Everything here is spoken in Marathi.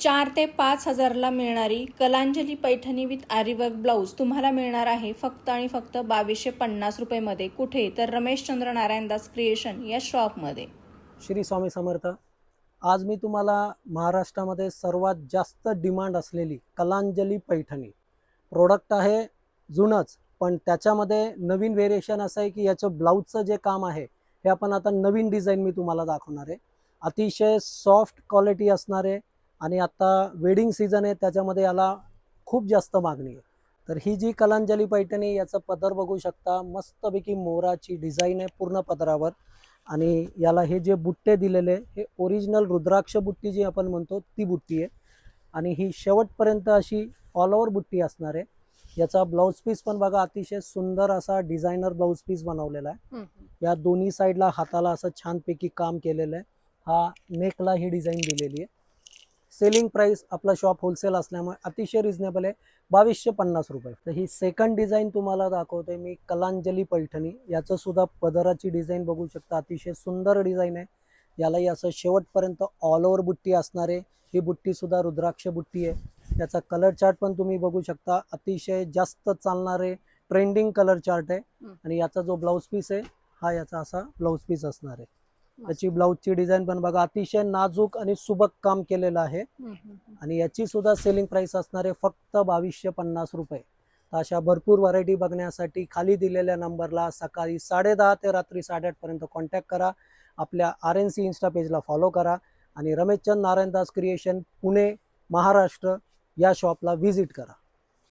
4 ते 5 हजारला मिळणारी कलांजली पैठणी विथ आरीवर्क ब्लाऊज तुम्हाला मिळणार आहे फक्त आणि फक्त 2250 रुपयेमध्ये. कुठे? तर रमेशचंद्र नारायणदास क्रिएशन या शॉपमध्ये. श्री स्वामी समर्थ. आज मी तुम्हाला महाराष्ट्रामध्ये सर्वात जास्त डिमांड असलेली कलांजली पैठणी प्रोडक्ट आहे. जुनंच, पण त्याच्यामध्ये नवीन व्हेरिएशन असं आहे की याचं ब्लाऊजचं जे काम आहे हे आपण आता नवीन डिझाईन मी तुम्हाला दाखवणार आहे. अतिशय सॉफ्ट क्वालिटी असणार आहे आणि आता वेडिंग सीझन आहे, त्याच्यामध्ये याला खूप जास्त मागणी आहे. तर ही जी कलांजली पैठणी, याचं पदर बघू शकता, मस्तपैकी मोराची डिझाईन आहे पूर्ण पदरावर. आणि याला हे जे बुट्टे दिलेले हे ओरिजिनल रुद्राक्ष बुट्टी जी आपण म्हणतो ती बुट्टी आहे. आणि ही शेवटपर्यंत अशी ऑल ओव्हर बुट्टी असणार आहे. याचा ब्लाऊज पीस पण बघा, अतिशय सुंदर असा डिझायनर ब्लाऊज पीस बनवलेला आहे. या दोन्ही साईडला हाताला असं छानपैकी काम केलेलं आहे. हा नेकला ही डिझाईन दिलेली आहे. सेलिंग प्राइस आपला शॉप होलसेल असल्यामुळे अतिशय रिजनेबल आहे, 2250 रुपये. तर ही सेकंड डिझाईन तुम्हाला दाखवते मी, कलांजली पैठणी. याचं सुद्धा पदराची डिझाईन बघू शकता, अतिशय सुंदर डिझाईन आहे. यालाही असं शेवटपर्यंत ऑल ओव्हर बुट्टी असणार आहे. ही बुट्टी सुद्धा रुद्राक्ष बुट्टी आहे. याचा कलर चार्ट पण तुम्ही बघू शकता, अतिशय जास्त चालणारे ट्रेंडिंग कलर चार्ट आहे. आणि याचा जो ब्लाऊज पीस आहे हा याचा असा ब्लाऊज पीस असणार आहे. याची ब्लाऊजची डिझाईन पण बघा, अतिशय नाजूक आणि सुबक काम केलेलं आहे. आणि याची सुद्धा सेलिंग प्राइस असणार आहे फक्त 2250 रुपये. तर अशा भरपूर व्हरायटी बघण्यासाठी खाली दिलेल्या नंबरला सकाळी 10:30 ते रात्री 8:30 पर्यंत कॉन्टॅक्ट करा. आपल्या RNC इन्स्टा पेजला फॉलो करा आणि रमेशचंद्र नारायणदास क्रिएशन पुणे महाराष्ट्र या शॉपला व्हिजिट करा.